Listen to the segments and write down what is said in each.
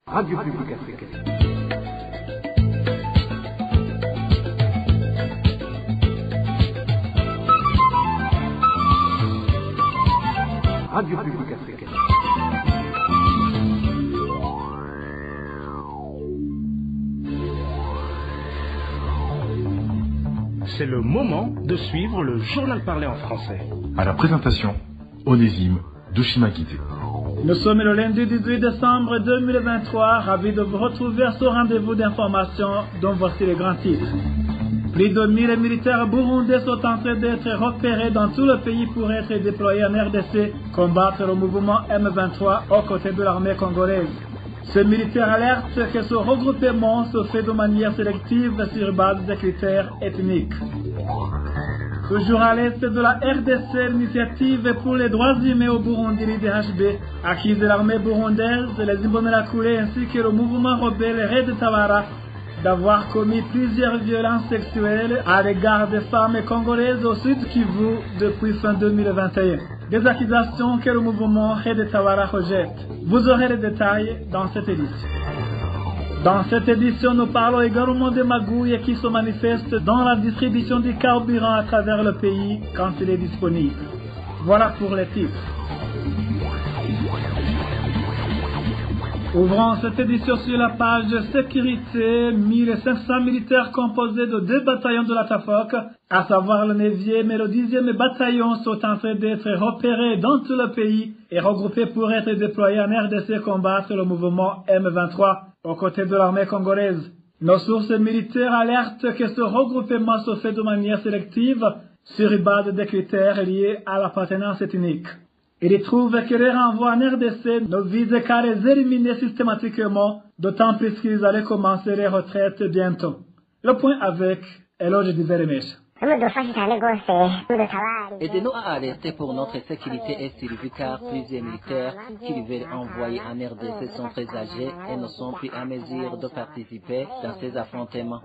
Radio Publique Africaine. Radio Publique Africaine. C'est le moment de suivre le journal parlé en français. À la présentation, Onésime Douchimakité. Nous sommes le lundi 18 décembre 2023, ravis de vous retrouver à ce rendez-vous d'information dont voici les grands titres. Plus de 1000 militaires burundais sont en train d'être repérés dans tout le pays pour être déployés en RDC, combattre le mouvement M23 aux côtés de l'armée congolaise. Ces militaires alertent que ce regroupement se fait de manière sélective sur base des critères ethniques. Toujours à l'est de la RDC, l'initiative pour les droits humains au Burundi, l'IDHB, accuse l'armée burundaise, les Imbonerakure ainsi que le mouvement rebelle Red Tabara d'avoir commis plusieurs violences sexuelles à l'égard des femmes congolaises au Sud Kivu depuis fin 2021. Des accusations que le mouvement Red Tabara rejette. Vous aurez les détails dans cette édition. Dans cette édition, nous parlons également des magouilles qui se manifestent dans la distribution du carburant à travers le pays quand il est disponible. Voilà pour les titres. Ouvrons cette édition sur la page sécurité. 1500 militaires composés de 2 bataillons de la TAFOC, à savoir le 9e et le 10e bataillon, sont en train d'être repérés dans tout le pays et regroupés pour être déployés en RDC combattre le mouvement M23 aux côtés de l'armée congolaise. Nos sources militaires alertent que ce regroupement se fait de manière sélective sur base des critères liés à l'appartenance ethnique. Il trouve que les renvois en RDC ne visent qu'à les éliminer systématiquement, d'autant plus qu'ils allaient commencer les retraites bientôt. Le point avec Eloge Diveremesh. Aidez-nous à alerter pour notre sécurité et survie car plusieurs militaires qui veulent envoyer en RDC sont très âgés et ne sont plus à mesure de participer dans ces affrontements.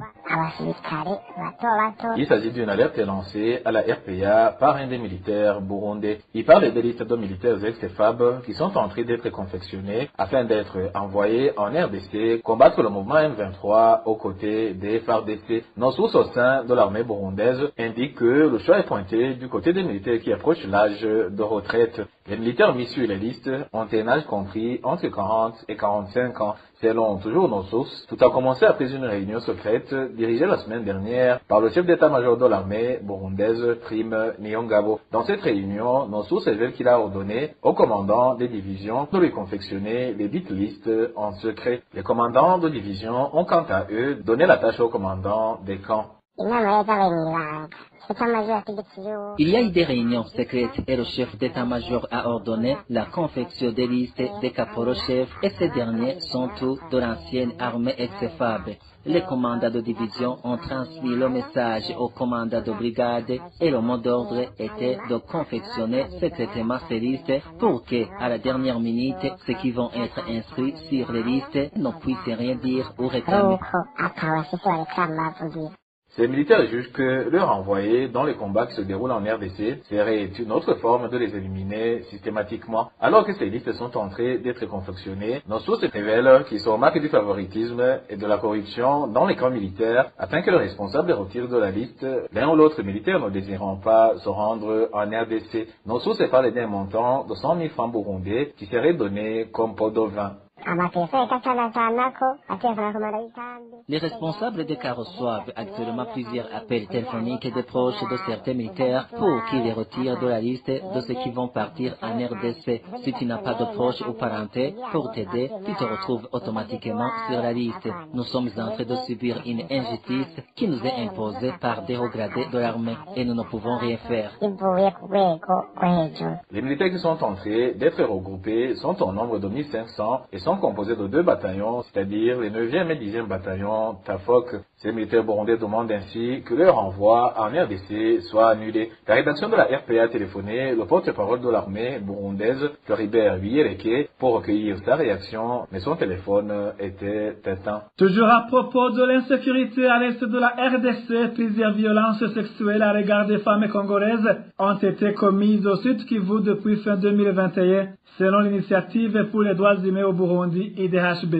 Il s'agit d'une alerte lancée à la RPA par un des militaires burundais. Il parle des listes de militaires ex-FAB qui sont en train d'être confectionnés afin d'être envoyés en RDC combattre le mouvement M23 aux côtés des FARDC. Nos sources au sein de l'armée burundaise indique que le choix est pointé du côté des militaires qui approchent l'âge de retraite. Les militaires mis sur les listes ont un âge compris entre 40 et 45 ans. Selon toujours nos sources, tout a commencé après une réunion secrète dirigée la semaine dernière par le chef d'état-major de l'armée burundaise, Prime Niyongabo. Dans cette réunion, nos sources révèlent qu'il a ordonné aux commandants des divisions de lui confectionner les dites listes en secret. Les commandants de division ont quant à eux donné la tâche aux commandants des camps. Il y a eu des réunions secrètes et le chef d'état-major a ordonné la confection des listes des caporaux-chefs et ces derniers sont tous de l'ancienne armée ex-FAB. Les commandants de division ont transmis le message aux commandants de brigade et le mot d'ordre était de confectionner secrètement ces listes pour que, à la dernière minute, ceux qui vont être inscrits sur les listes ne puissent rien dire ou réclamer. Ces militaires jugent que leur envoyer dans les combats qui se déroulent en RDC serait une autre forme de les éliminer systématiquement. Alors que ces listes sont en train d'être confectionnées, nos sources révèlent qu'ils sont marqués du favoritisme et de la corruption dans les camps militaires afin que le responsable retire de la liste l'un ou l'autre militaire ne désirant pas se rendre en RDC. Nos sources parlent d'un montant de 100 000 francs burundais qui serait donné comme pot de vin. Les responsables des cas reçoivent actuellement plusieurs appels téléphoniques des proches de certains militaires pour qu'ils les retirent de la liste de ceux qui vont partir en RDC. Si tu n'as pas de proches ou parentés pour t'aider, tu te retrouves automatiquement sur la liste. Nous sommes en train de subir une injustice qui nous est imposée par des hauts gradés de l'armée et nous ne pouvons rien faire. Les militaires qui sont en train d'être regroupés sont au nombre de 1500 et sont composés de 2 bataillons, c'est-à-dire les 9e et 10e bataillons TAFOC. Ces militaires burundais demandent ainsi que leur envoi en RDC soit annulé. La rédaction de la RPA a téléphoné le porte-parole de l'armée burundaise, Floribert Biyereke, pour recueillir sa réaction, mais son téléphone était éteint. Toujours à propos de l'insécurité à l'est de la RDC, plusieurs violences sexuelles à l'égard des femmes congolaises ont été commises au Sud Kivu depuis fin 2021, selon l'initiative pour les droits humains au Burundi, IDHB.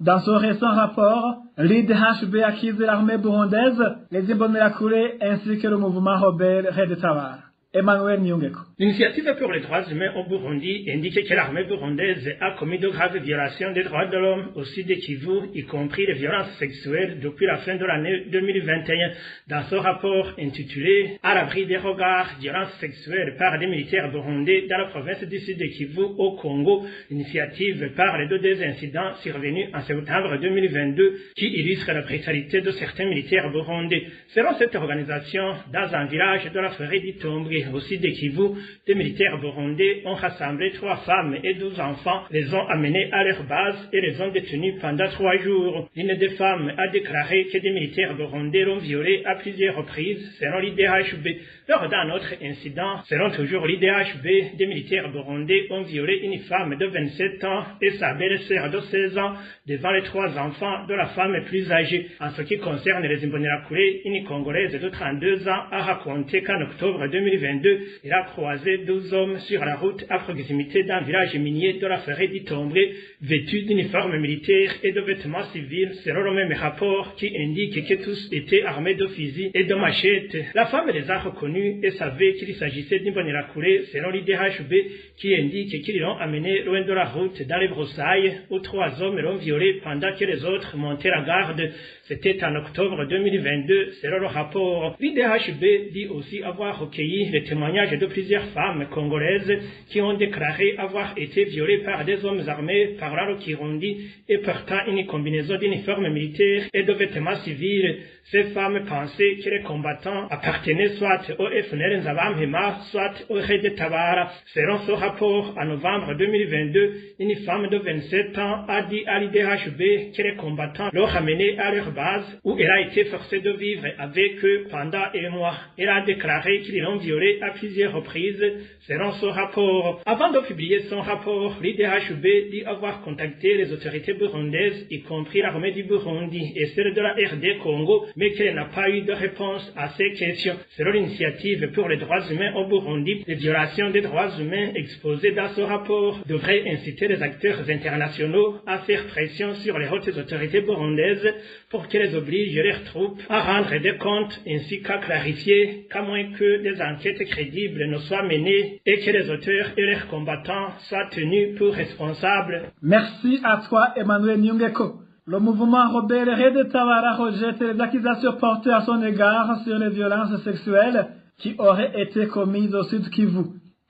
Dans son récent rapport, l'IDHB accuse l'armée burundaise, les Imbonerakure ainsi que le mouvement rebelle Red Tabara. Emmanuel Nyungeko. L'initiative pour les droits humains au Burundi indique que l'armée burundaise a commis de graves violations des droits de l'homme au sud de Kivu, y compris les violences sexuelles depuis la fin de l'année 2021. Dans ce rapport intitulé « À l'abri des regards, violences sexuelles par des militaires burundais dans la province du sud de Kivu au Congo », l'initiative parle de deux incidents survenus en septembre 2022 qui illustrent la brutalité de certains militaires burundais. Selon cette organisation, dans un village de la forêt d'Itombwe, au sud de Kivu, des militaires burundais ont rassemblé 3 femmes et 12 enfants, les ont amenés à leur base et les ont détenus pendant 3 jours. L'une des femmes a déclaré que des militaires burundais l'ont violée à plusieurs reprises, selon l'IDHB. Lors d'un autre incident, selon toujours l'IDHB, des militaires burundais ont violé une femme de 27 ans et sa belle-sœur de 16 ans devant les 3 enfants de la femme plus âgée. En ce qui concerne les Imbonerakure, une Congolaise de 32 ans a raconté qu'en octobre 2022, il a croisé 12 hommes sur la route à proximité d'un village minier de la forêt d'Itombwe, vêtus d'uniformes militaires et de vêtements civils, selon le même rapport qui indique que tous étaient armés de fusils et de machettes. La femme les a reconnus et savait qu'il s'agissait d'Imbonerakure, selon l'IDHB, qui indique qu'ils l'ont amené loin de la route dans les broussailles, où 3 hommes l'ont violé pendant que les autres montaient la garde. C'était en octobre 2022, selon le rapport. L'IDHB dit aussi avoir recueilli les témoignages de plusieurs femmes congolaises qui ont déclaré avoir été violées par des hommes armés parlant le Kirundi et portant une combinaison d'uniformes militaires et de vêtements civils. Ces femmes pensaient que les combattants appartenaient soit au FNL Nzabamhema, soit au Red Tabara. Selon ce rapport, en novembre 2022, une femme de 27 ans a dit à l'IDHB que les combattants l'ont ramenée à leur base où elle a été forcée de vivre avec eux pendant 1 mois. Elle a déclaré qu'ils l'ont violée à plusieurs reprises, selon ce rapport. Avant de publier son rapport, l'IDHB dit avoir contacté les autorités burundaises, y compris l'armée du Burundi et celle de la RD Congo, mais qu'elle n'a pas eu de réponse à ces questions. Selon l'initiative pour les droits humains au Burundi, les violations des droits humains exposées dans ce rapport devraient inciter les acteurs internationaux à faire pression sur les hautes autorités burundaises pour qu'elles obligent leurs troupes à rendre des comptes ainsi qu'à clarifier qu'à moins que des enquêtes crédibles ne soient menées et que les auteurs et leurs combattants soient tenus pour responsables. Merci à toi, Emmanuel Nyungeko. Le mouvement rebelle Red Tabara rejette les accusations portées à son égard sur les violences sexuelles qui auraient été commises au Sud Kivu.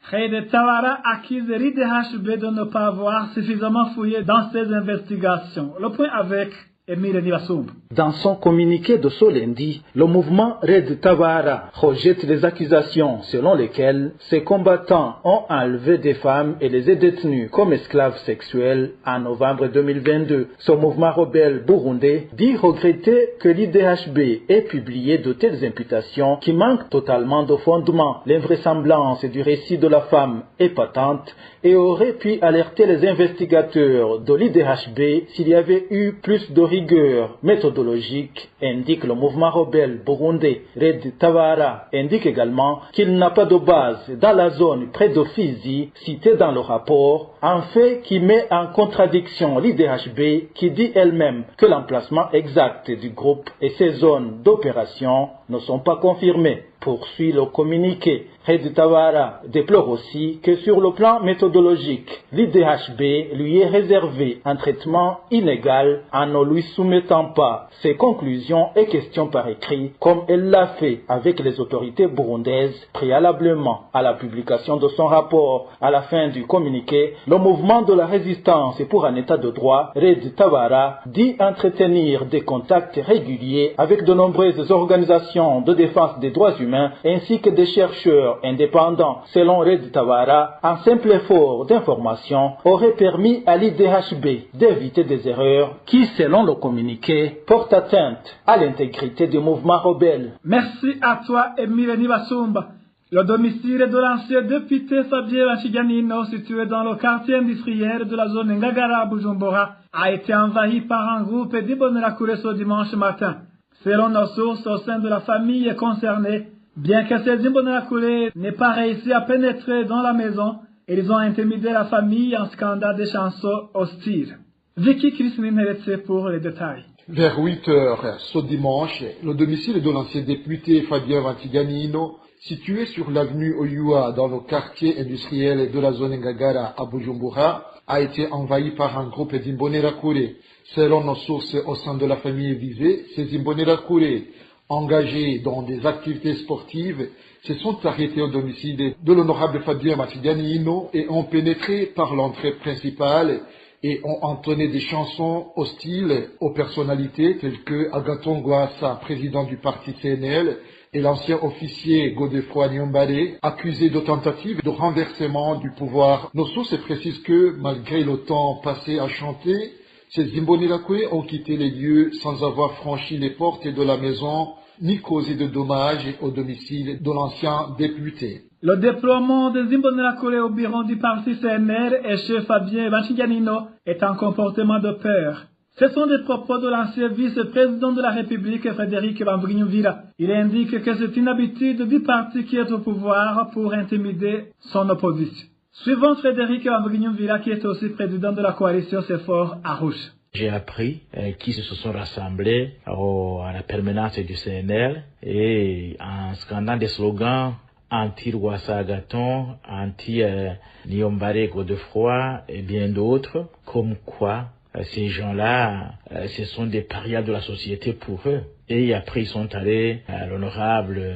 Red Tabara accuse l'IDHB de ne pas avoir suffisamment fouillé dans ses investigations. Le point avec Emile Nivasumba. Dans son communiqué de ce lundi, le mouvement Red Tabara rejette les accusations selon lesquelles ces combattants ont enlevé des femmes et les ont détenues comme esclaves sexuels en novembre 2022. Ce mouvement rebelle burundais dit regretter que l'IDHB ait publié de telles imputations qui manquent totalement de fondement. L'invraisemblance du récit de la femme est patente et aurait pu alerter les investigateurs de l'IDHB s'il y avait eu plus de rigueur méthodologique, indique le mouvement rebelle burundais. Red Tabara indique également qu'il n'a pas de base dans la zone près de Fizi, citée dans le rapport, un fait qui met en contradiction l'IDHB qui dit elle-même que l'emplacement exact du groupe et ses zones d'opération ne sont pas confirmés. Poursuit le communiqué. Red Tabara déplore aussi que sur le plan méthodologique, l'IDHB lui est réservé un traitement inégal en ne lui soumettant pas ses conclusions et questions par écrit, comme elle l'a fait avec les autorités burundaises préalablement à la publication de son rapport. À la fin du communiqué, le mouvement de la résistance pour un état de droit, Red Tabara, dit entretenir des contacts réguliers avec de nombreuses organisations de défense des droits humains ainsi que des chercheurs indépendants. Selon Red Tabara, un simple effort d'information aurait permis à l'IDHB d'éviter des erreurs qui, selon le communiqué, portent atteinte à l'intégrité du mouvement rebelle. Merci à toi, Emile Nivasumba. Le domicile de l'ancien député Fabien Chiganino, situé dans le quartier industriel de la zone Ngagara Bujumbura, a été envahi par un groupe d'Imbonerakure ce dimanche matin. Selon nos sources au sein de la famille concernée, bien que ces Imbonerakure n'aient pas réussi à pénétrer dans la maison, ils ont intimidé la famille en scandant des chansons hostiles. Vicky Christine pour les détails. Vers 8 heures ce dimanche, le domicile de l'ancien député Fabien Vantiganino, situé sur l'avenue Oyua dans le quartier industriel de la zone Ngagara à Bujumbura, a été envahi par un groupe d'Imbonerakure. Selon nos sources au sein de la famille visée, ces Imbonerakure, engagés dans des activités sportives, se sont arrêtés au domicile de l'honorable Fabien Vantiganino et ont pénétré par l'entrée principale et ont entonné des chansons hostiles aux personnalités telles que Agathon Rwasa, président du parti CNL, et l'ancien officier Godefroid Niyombare, accusé de tentative de renversement du pouvoir. Nos sources précisent que, malgré le temps passé à chanter, ces Imbonerakure ont quitté les lieux sans avoir franchi les portes de la maison, ni causé de dommages au domicile de l'ancien député. Le déploiement des Imbonerakure au bureau du parti CNR et chez Fabien Vantiganino est un comportement de peur. Ce sont des propos de l'ancien vice-président de la République, Frédéric Wambrinyouvira. Il indique que c'est une habitude du parti qui est au pouvoir pour intimider son opposition. Suivant Frédéric Wambrinyouvira, qui est aussi président de la coalition CEFOR Arouche. J'ai appris qu'ils se sont rassemblés à la permanence du CNL et en scandant des slogans anti-Rwasa Agathon, anti-Niyombare Godefroid et bien d'autres, comme quoi ces gens-là, ce sont des parias de la société pour eux. Et après, ils sont allés à l'honorable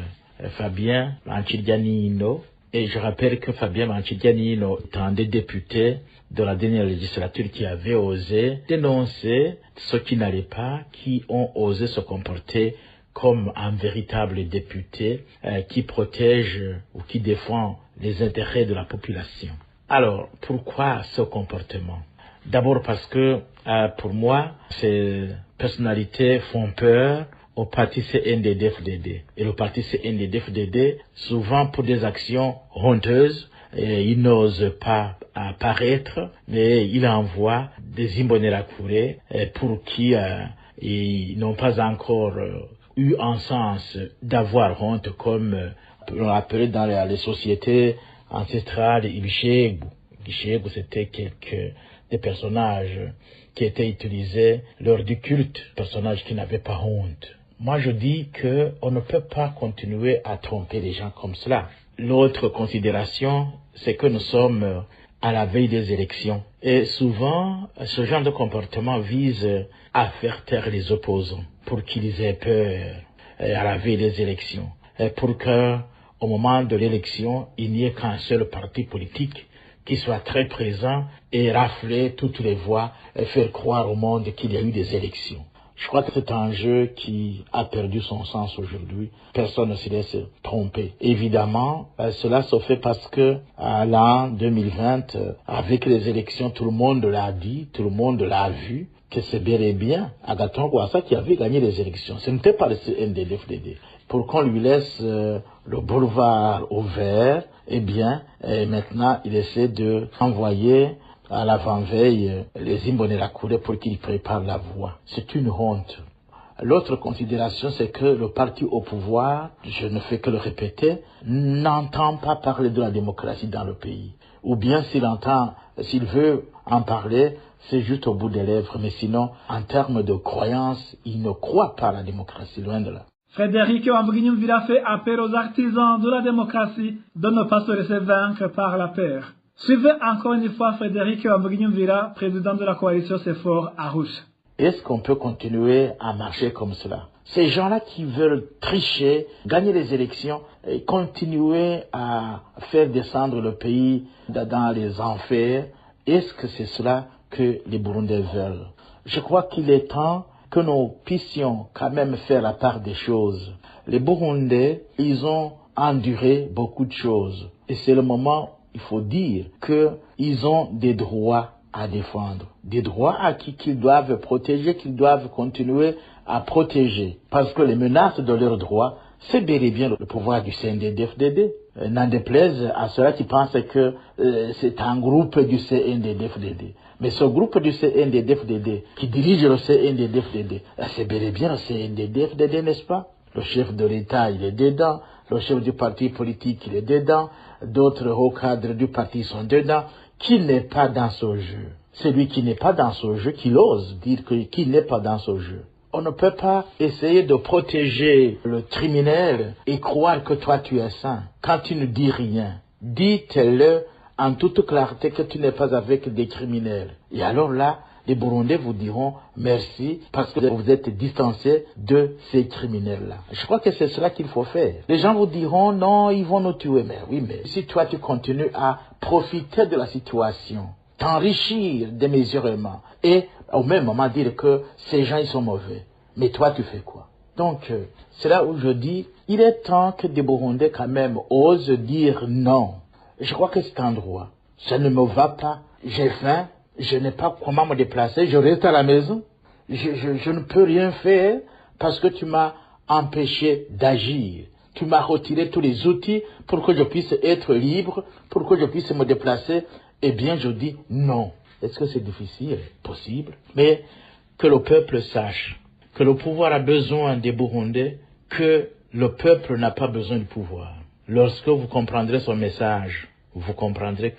Fabien Vantiganino. Et je rappelle que Fabien Vantiganino est un des députés de la dernière législature qui avait osé dénoncer ce qui n'allait pas, qui ont osé se comporter comme un véritable député qui protège ou qui défend les intérêts de la population. Alors, pourquoi ce comportement? D'abord parce que, pour moi, ces personnalités font peur au parti CNDD-FDD. Et le parti CNDD-FDD, souvent pour des actions honteuses, ils n'osent pas apparaître, mais ils envoient des Imbonerakure pour qui ils n'ont pas encore eu un sens d'avoir honte, comme on l'appelait dans les sociétés ancestrales Ibishegu. Ibishegu, c'était des personnages qui étaient utilisés lors du culte, personnages qui n'avaient pas honte. Moi, je dis que on ne peut pas continuer à tromper les gens comme cela. L'autre considération, c'est que nous sommes à la veille des élections. Et souvent, ce genre de comportement vise à faire taire les opposants pour qu'ils aient peur à la veille des élections. Et pour que, au moment de l'élection, il n'y ait qu'un seul parti politique qui soit très présent et rafler toutes les voix et faire croire au monde qu'il y a eu des élections. Je crois que c'est un jeu qui a perdu son sens aujourd'hui. Personne ne se laisse tromper. Évidemment, cela se fait parce que à l'an 2020, avec les élections, tout le monde l'a dit, tout le monde l'a vu, que c'est bel et bien Agathon Rwasa qui avait gagné les élections. Ce n'était pas le CNDD-FDD. Pour qu'on lui laisse le boulevard ouvert, eh bien, maintenant, il essaie de envoyer à l'avant-veille les Imbonerakure pour qu'ils préparent la voie. C'est une honte. L'autre considération, c'est que le parti au pouvoir, je ne fais que le répéter, n'entend pas parler de la démocratie dans le pays. Ou bien s'il veut en parler, c'est juste au bout des lèvres. Mais sinon, en termes de croyance, il ne croit pas à la démocratie, loin de là. Frédéric Wambrinyouvira fait appel aux artisans de la démocratie de ne pas se laisser vaincre par la peur. Suivez encore une fois Frédéric Wambrinyouvira, président de la coalition CEFOR Arouche. Est-ce qu'on peut continuer à marcher comme cela? Ces gens-là qui veulent tricher, gagner les élections et continuer à faire descendre le pays dans les enfers, est-ce que c'est cela que les Burundais veulent? Je crois qu'il est temps que nous puissions quand même faire la part des choses. Les Burundais, ils ont enduré beaucoup de choses. Et c'est le moment, il faut dire, qu'ils ont des droits à défendre. Des droits acquis qu'ils doivent protéger, qu'ils doivent continuer à protéger. Parce que les menaces de leurs droits, c'est bel et bien le pouvoir du CNDD-FDD. N'en déplaise à ceux qui pensent que c'est un groupe du CNDD-FDD. Mais ce groupe du CNDD-FDD qui dirige le CNDD-FDD, c'est bel et bien le CNDD-FDD, n'est-ce pas? Le chef de l'État, il est dedans. Le chef du parti politique, il est dedans. D'autres hauts cadres du parti sont dedans. Qui n'est pas dans ce jeu? celui qui n'est pas dans ce jeu, qu'il ose dire qu'il n'est pas dans ce jeu. On ne peut pas essayer de protéger le criminel et croire que toi tu es saint. Quand tu ne dis rien, dites-le en toute clarté que tu n'es pas avec des criminels. Et alors là, les Burundais vous diront merci parce que vous êtes distancés de ces criminels-là. Je crois que c'est cela qu'il faut faire. Les gens vous diront non, ils vont nous tuer. Mais oui, mais si toi tu continues à profiter de la situation, t'enrichir démesurément et au même moment dire que ces gens ils sont mauvais, mais toi tu fais quoi? Donc c'est là où je dis, il est temps que des Burundais quand même osent dire non. Je crois que cet endroit, ça ne me va pas, j'ai faim, je n'ai pas comment me déplacer, je reste à la maison, je ne peux rien faire parce que tu m'as empêché d'agir. Tu m'as retiré tous les outils pour que je puisse être libre, pour que je puisse me déplacer. Eh bien, je dis non. Est-ce que c'est difficile? Possible. Mais que le peuple sache que le pouvoir a besoin des Burundais, que le peuple n'a pas besoin du pouvoir. Lorsque vous comprendrez son message, vous comprendrez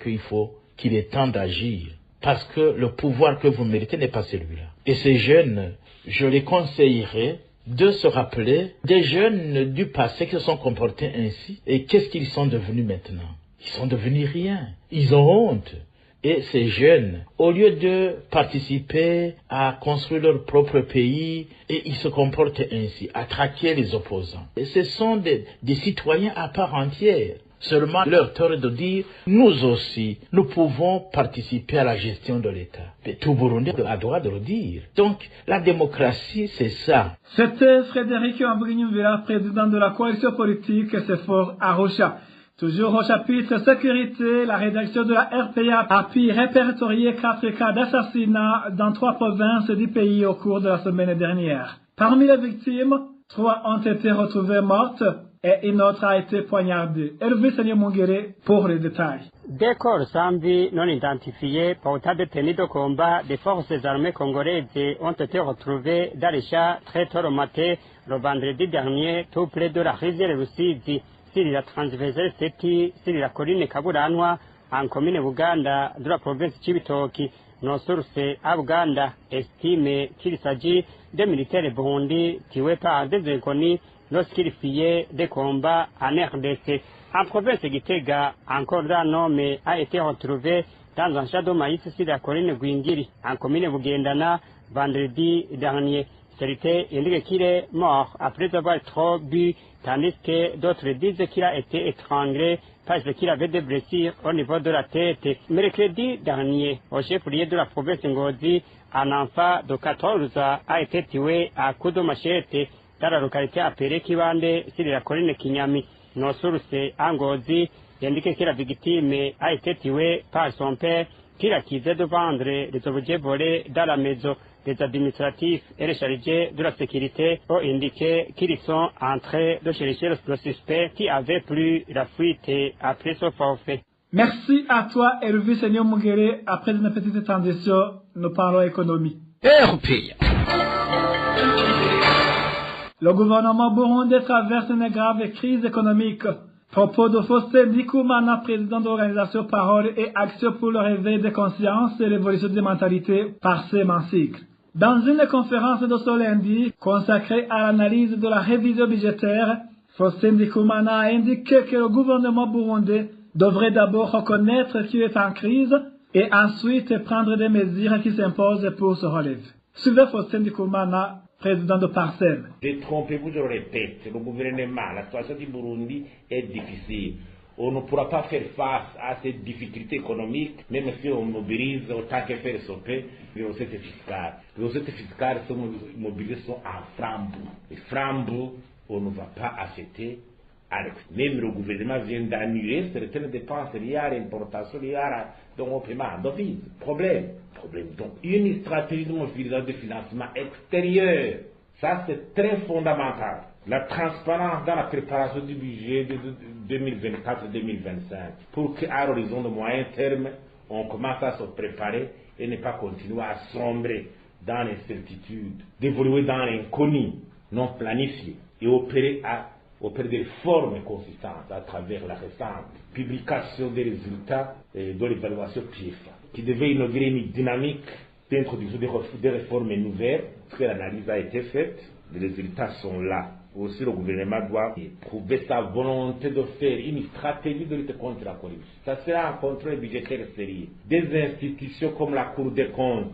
qu'il est temps d'agir. Parce que le pouvoir que vous méritez n'est pas celui-là. Et ces jeunes, je les conseillerais de se rappeler des jeunes du passé qui se sont comportés ainsi. Et qu'est-ce qu'ils sont devenus maintenant? Ils sont devenus rien. Ils ont honte. Et ces jeunes, au lieu de participer à construire leur propre pays, et ils se comportent ainsi, à traquer les opposants. Et ce sont des citoyens à part entière. Seulement, leur tort est de dire, nous aussi, nous pouvons participer à la gestion de l'État. Mais tout Burundais a le droit de le dire. Donc, la démocratie, c'est ça. C'était Frédéric Ambrinyouvera, président de la coalition politique CEFOR Arusha. Toujours au chapitre sécurité, la rédaction de la RPA a pu répertorier 4 cas d'assassinat dans 3 provinces du pays au cours de la semaine dernière. Parmi les victimes, 3 ont été retrouvées mortes et une autre a été poignardée. Elvis Mungere pour les détails. Des corps sans vie non identifiés, portant détenus de combat des forces armées congolaises ont été retrouvés dans les champs très tôt le matin le vendredi dernier, tout près de la rivière Rusizi, sur la transversale 7, sur la colline Kaburanwa, en commune Buganda, de la province Chibitoki. Nos sources à Buganda estiment qu'il s'agit de militaires burundais tués par des inconnus lorsqu'ils fuyaient des combats en RDC. En province Gitega, encore un homme a été retrouvé dans un champ de maïs sur la colline Gwingiri, en commune Bugendana, vendredi dernier. Celui-ci indique qu'il est mort après avoir trop bu, tandis que d'autres disent qu'il a été étranglé parce qu'il avait des blessures au niveau de la tête. Mercredi dernier, au chef-lieu de la province Ngozi, un enfant de 14 ans a été tué à coups de machette dans la localité appelée Kibande sur la colline Kinyami. Nos sources à Ngozi indiquent que la victime a été tuée par son père qui l'accusait de vendre des objets volés dans la maison. Les administratifs et les chargés de la sécurité ont indiqué qu'ils sont en train de chercher le suspect qui avait pris la fuite après son forfait. Merci à toi, Elvis Mungere. Après une petite transition, nous parlons économie. Le gouvernement burundais traverse une grave crise économique. Propos de Faustin Ndikumana, président de l'organisation Parole et Action pour le réveil des consciences et l'évolution des mentalités par cycle. Dans une conférence de ce lundi consacrée à l'analyse de la révision budgétaire, Faustin Ndikumana a indiqué que le gouvernement burundais devrait d'abord reconnaître qu'il est en crise et ensuite prendre des mesures qui s'imposent pour se relever. Suivez Faustin Ndikumana, président de Parcel. Détrompez-vous, je le répète, le gouvernement, la situation du Burundi est difficile. On ne pourra pas faire face à cette difficulté économique, même si on mobilise autant que faire sauter les recettes fiscales. Les recettes fiscales sont mobilisées en framboux. Les framboux, on ne va pas acheter. Même le gouvernement vient d'annuler certaines dépenses liées à l'importation, liées à au paiement d'office. Problème. Donc, une stratégie de mobilisation de financement extérieur, ça c'est très fondamental. La transparence dans la préparation du budget de 2024-2025 pour qu'à l'horizon de moyen terme, on commence à se préparer et ne pas continuer à sombrer dans l'incertitude, d'évoluer dans l'inconnu non planifié et opérer des réformes consistantes à travers la récente publication des résultats de l'évaluation PIFA. qui devait inaugurer une dynamique d'introduction des réformes nouvelles, parce que l'analyse a été faite, les résultats sont là. Aussi, le gouvernement doit prouver sa volonté de faire une stratégie de lutte contre la corruption. Ça sera un contrôle budgétaire sérieux. Des institutions comme la Cour des comptes,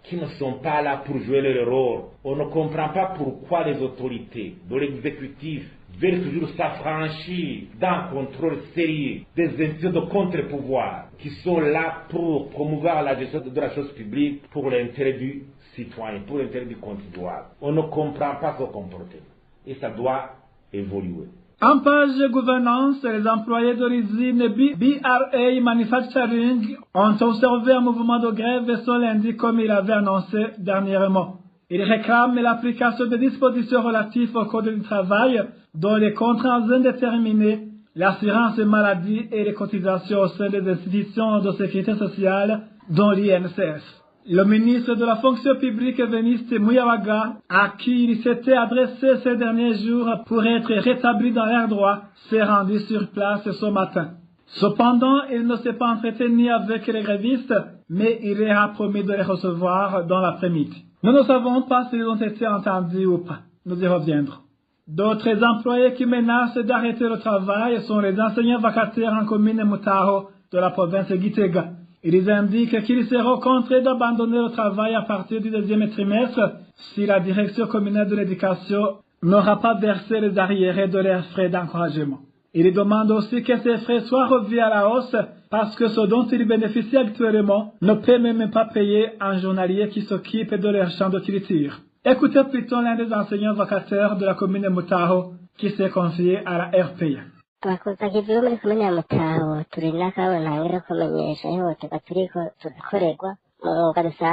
qui ne sont pas là pour jouer leur rôle. On ne comprend pas pourquoi les autorités de l'exécutif veulent toujours s'affranchir d'un contrôle sérieux des institutions de contre-pouvoir qui sont là pour promouvoir la gestion de la chose publique pour l'intérêt du citoyen, pour l'intérêt du contribuable. On ne comprend pas ce comportement et ça doit évoluer. En page gouvernance, les employés de l'usine BRA Manufacturing ont observé un mouvement de grève ce lundi comme il avait annoncé dernièrement. Ils réclament l'application des dispositions relatives au Code du travail, dont les contrats indéterminés, l'assurance maladie et les cotisations au sein des institutions de sécurité sociale, dont l'INSS. Le ministre de la fonction publique Véniste Muyawaga, à qui il s'était adressé ces derniers jours pour être rétabli dans leurs droits, s'est rendu sur place ce matin. Cependant, il ne s'est pas entretenu avec les grévistes, mais il leur a promis de les recevoir dans l'après-midi. Nous ne savons pas s'ils ont été entendus ou pas. Nous y reviendrons. D'autres employés qui menacent d'arrêter le travail sont les enseignants vacataires en commune Mutaho de la province Gitega. Ils indiquent qu'ils seront contraints d'abandonner le travail à partir du deuxième trimestre si la direction communale de l'éducation n'aura pas versé les arriérés de leurs frais d'encouragement. Ils demandent aussi que ces frais soient revus à la hausse parce que ce dont ils bénéficient actuellement ne peut même pas payer un journalier qui s'occupe de leur champ de culture. Écoutez plutôt l'un des enseignants vacataires de la commune Mutaho qui s'est confié à la RPA. abakozi muri komine ya Mutaho turi n'akabonangira kumenyesha ihohoterwa turiko turakorerwa.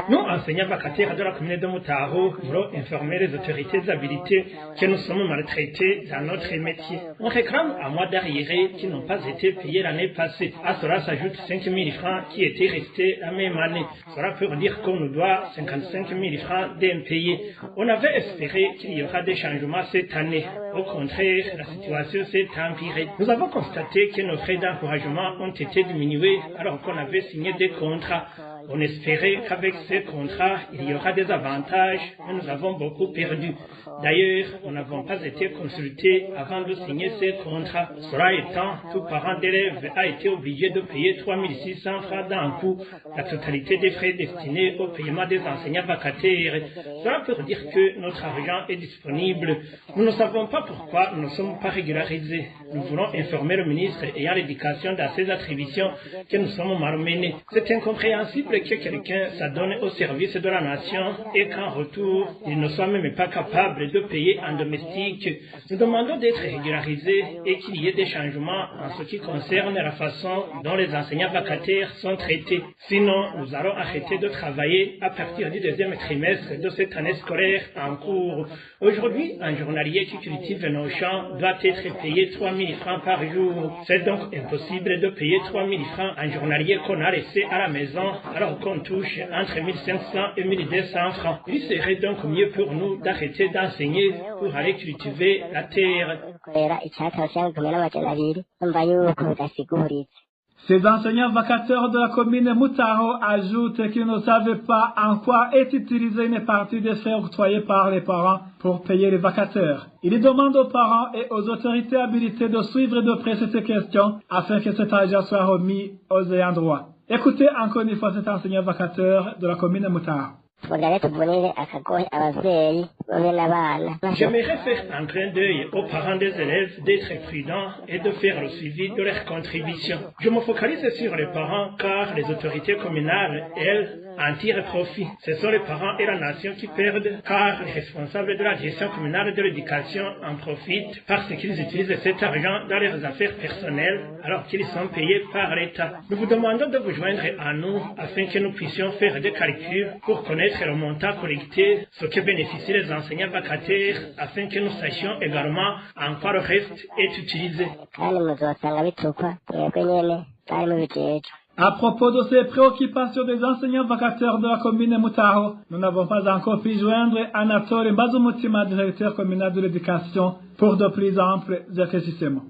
Nous, enseignants vacataires de la commune de Mutaho, voulons informer les autorités habilitées que nous sommes maltraités dans notre métier. On réclame un mois d'arriérés qui n'ont pas été payés l'année passée. À cela s'ajoutent 5 000 francs qui étaient restés la même année. Cela peut dire qu'on nous doit 55 000 francs d'impayés. On avait espéré qu'il y aura des changements cette année. Au contraire, la situation s'est empirée. Nous avons constaté que nos frais d'encouragement ont été diminués alors qu'on avait signé des contrats. On espérait qu'avec ces contrats, il y aura des avantages, mais nous avons beaucoup perdu. D'ailleurs, nous n'avons pas été consultés avant de signer ces contrats. Cela étant, tout parent d'élève a été obligé de payer 3 600 francs d'un coup, la totalité des frais destinés au paiement des enseignants vacataires. Cela peut dire que notre argent est disponible. Nous ne savons pas pourquoi nous ne sommes pas régularisés. Nous voulons informer le ministre ayant l'éducation dans ses attributions que nous sommes malmenés. C'est incompréhensible que quelqu'un s'adonne au service de la nation et qu'en retour, il ne soit même pas capable de payer un domestique. Nous demandons d'être régularisés et qu'il y ait des changements en ce qui concerne la façon dont les enseignants vacataires sont traités. Sinon, nous allons arrêter de travailler à partir du deuxième trimestre de cette année scolaire en cours. Aujourd'hui, un journalier qui cultive nos champs doit être payé 3 000 francs par jour. C'est donc impossible de payer 3 000 francs à un journalier qu'on a laissé à la maison alors qu'on touche entre 1 500 et 1 200 francs. Il serait donc mieux pour nous d'arrêter d'enseigner pour aller cultiver la terre. Ces enseignants vacataires de la commune Mutaho ajoutent qu'ils ne savaient pas en quoi est utilisée une partie des frais octroyés par les parents pour payer les vacataires. Ils demandent aux parents et aux autorités habilitées de suivre de près cette question afin que cet argent soit remis aux ayants droit. Écoutez encore une fois cet enseignant vacataire de la commune Mutaho. J'aimerais faire un clin d'œil aux parents des élèves d'être prudents et de faire le suivi de leurs contributions. Je me focalise sur les parents car les autorités communales, elles, en tirent profit. Ce sont les parents et la nation qui perdent car les responsables de la gestion communale de l'éducation en profitent parce qu'ils utilisent cet argent dans leurs affaires personnelles alors qu'ils sont payés par l'État. Nous vous demandons de vous joindre à nous afin que nous puissions faire des calculs pour connaître le montant collecté, ce que bénéficient les enseignants vacataires, afin que nous sachions également en quoi le reste est utilisé. À propos de ces préoccupations des enseignants vacataires de la commune Mutaho, nous n'avons pas encore pu joindre Anatole Mbazumutima, directeur communal de l'éducation, pour de plus amples éclaircissements.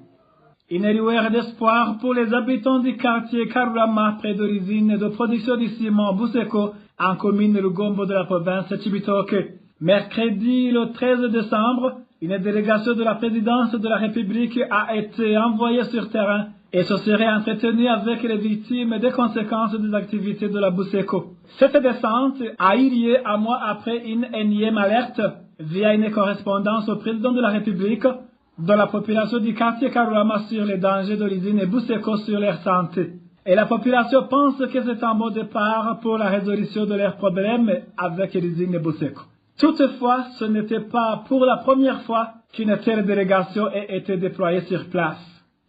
Une lueur d'espoir pour les habitants du quartier Karurama près de l'usine de production du ciment Buseko en commune Lugombo de la province de Cibitoke. Mercredi le 13 décembre, une délégation de la présidence de la République a été envoyée sur terrain et se serait entretenue avec les victimes des conséquences des activités de la Buseko. Cette descente a eu lieu un mois après une énième alerte via une correspondance au président de la République de la population du quartier Karurama sur les dangers de l'usine Buseko sur leur santé. Et la population pense que c'est un bon départ pour la résolution de leurs problèmes avec l'usine Buseko. Toutefois, ce n'était pas pour la première fois qu'une telle délégation ait été déployée sur place.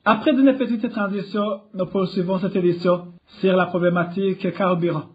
Après une petite transition, nous poursuivons cette édition sur la problématique carburant.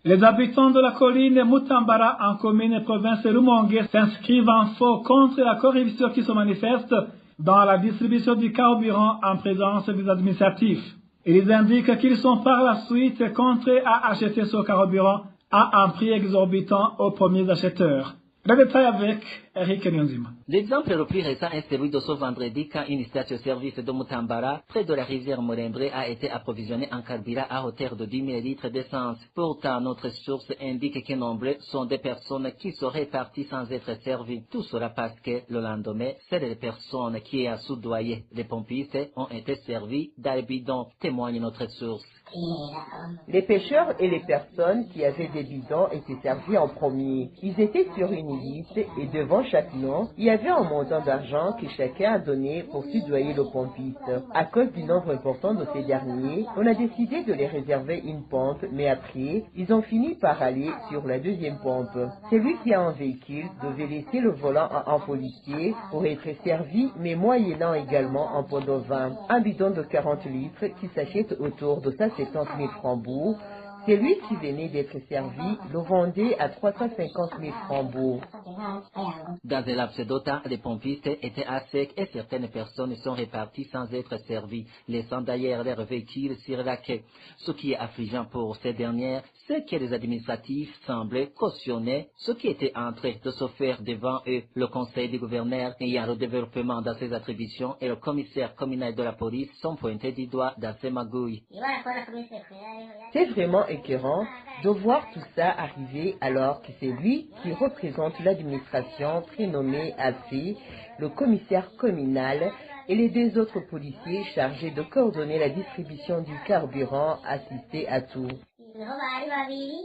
Les habitants de la colline Mutambara en commune et province de Rumongue s'inscrivent en faux contre la corruption qui se manifeste dans la distribution du carburant en présence des administratifs. Ils indiquent qu'ils sont par la suite contraints à acheter ce carburant à un prix exorbitant aux premiers acheteurs. Le détail avec Eric Nyonzima. L'exemple le plus récent est celui de ce vendredi quand une station-service de Mutambara, près de la rivière Morembre, a été approvisionnée en carburant à hauteur de 10 000 litres d'essence. Pourtant, notre source indique que nombreux sont des personnes qui seraient parties sans être servies. Tout cela parce que le lendemain, seules les personnes qui ont soudoyé les pompistes ont été servies dans les bidons, témoigne notre source. Les pêcheurs et les personnes qui avaient des bidons étaient servis en premier. Ils étaient sur une liste et devant chaque nom, il y avait un montant d'argent que chacun a donné pour soudoyer le pompiste. À cause du nombre important de ces derniers, on a décidé de les réserver une pompe, mais après, ils ont fini par aller sur la deuxième pompe. Celui qui a un véhicule devait laisser le volant à un policier pour être servi, mais moyennant également un pot de vin. Un bidon de 40 litres qui s'achète autour de 170 000 francs bourg. Celui qui venait d'être servi le vendait à 350 000 francs bourg. Dans un laps de temps, les pompistes étaient à sec et certaines personnes sont reparties sans être servies, laissant d'ailleurs leurs véhicules sur la quai. Ce qui est affligeant pour ces dernières, c'est que les administratifs semblaient cautionner ce qui était en train de se faire devant eux. Le conseil du gouverneur ayant le développement dans ses attributions et le commissaire communal de la police sont pointés du doigt dans ces magouilles. C'est vraiment écœurant de voir tout ça arriver alors que c'est lui qui représente l'administration prénommé Alfi, le commissaire communal et les deux autres policiers chargés de coordonner la distribution du carburant assistés à tout.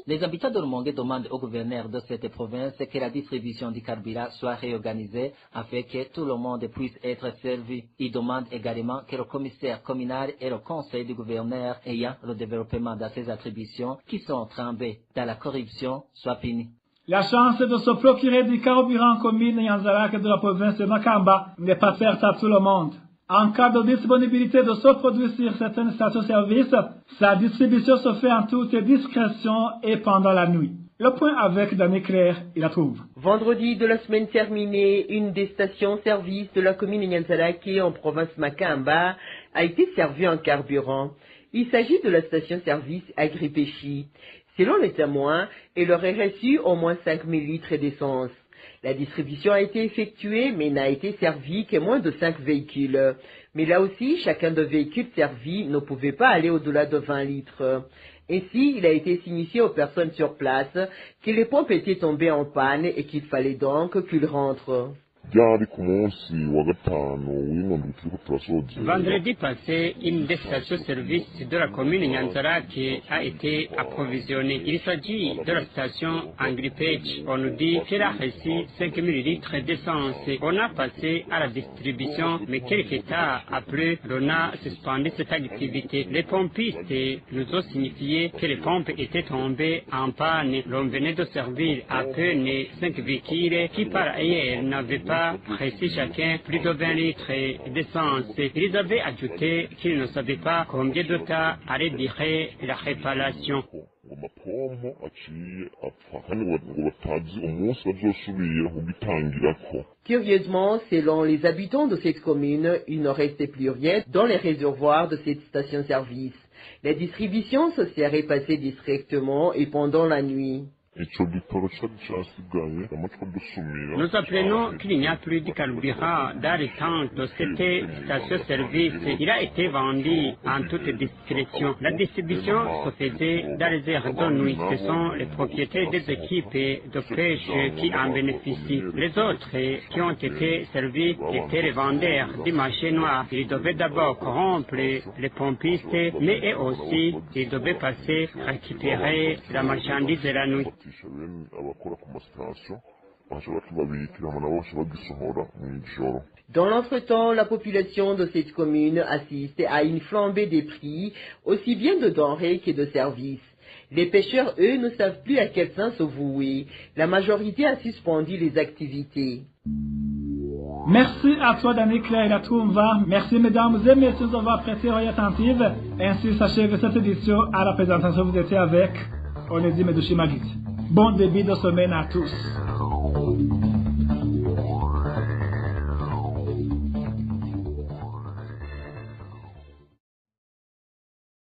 Les habitants de Rumongue demandent au gouverneur de cette province que la distribution du carburant soit réorganisée afin que tout le monde puisse être servi. Ils demandent également que le commissaire communal et le conseil du gouverneur ayant le développement de ses attributions qui sont trempés dans la corruption soient punis. La chance de se procurer du carburant en commune Nyanzarak de la province de Makamba n'est pas faite à tout le monde. En cas de disponibilité de ce produit sur certaines stations-service, sa distribution se fait en toute discrétion et pendant la nuit. Le point avec Danny Claire, il la trouve. Vendredi de la semaine terminée, une des stations-service de la commune Nyanzarake en province Makamba a été servie en carburant. Il s'agit de la station-service Agripéchi. Selon les témoins, elle aurait reçu au moins 5 000 litres d'essence. La distribution a été effectuée, mais n'a été servie que moins de 5 véhicules. Mais là aussi, chacun des véhicules servis ne pouvait pas aller au-delà de 20 litres. Ainsi, il a été signifié aux personnes sur place que les pompes étaient tombées en panne et qu'il fallait donc qu'ils rentrent. Vendredi passé, une des stations-service de la commune Nyanzarake a été approvisionnée. Il s'agit de la station Agripech. On nous dit qu'elle a reçu 5 000 litres d'essence. On a passé à la distribution, mais quelques temps après, on a suspendu cette activité. Les pompistes nous ont signifié que les pompes étaient tombées en panne. L'on venait de servir à peine 5 véhicules qui par ailleurs n'avaient pas reçu chacun plus de 20 litres d'essence. Ils avaient ajouté qu'ils ne savaient pas combien de temps allait durer la réparation. Curieusement, selon les habitants de cette commune, il ne restait plus rien dans les réservoirs de cette station-service. La distribution se serait passée distraitement et pendant la nuit. Nous apprenons qu'il n'y a plus de carburant dans le temps de cette station-service. Il a été vendu en toute discrétion. La distribution se faisait dans les heures de nuit. Ce sont les propriétaires des équipes de pêche qui en bénéficient. Les autres qui ont été servis étaient les vendeurs du marché noir. Ils devaient d'abord corrompre les pompistes, mais eux aussi, ils devaient passer récupérer la marchandise de la nuit. Dans l'entretemps, la population de cette commune assiste à une flambée des prix, aussi bien de denrées que de services. Les pêcheurs, eux, ne savent plus à quel sens se vouer. La majorité a suspendu les activités. Merci à toi, Danick et la Toumva. Merci, mesdames et messieurs, d'avoir prêté oreille attentive. Ainsi s'achève cette édition. À la présentation, vous étiez avec Onésime Dushimagit. Bon début de semaine à tous.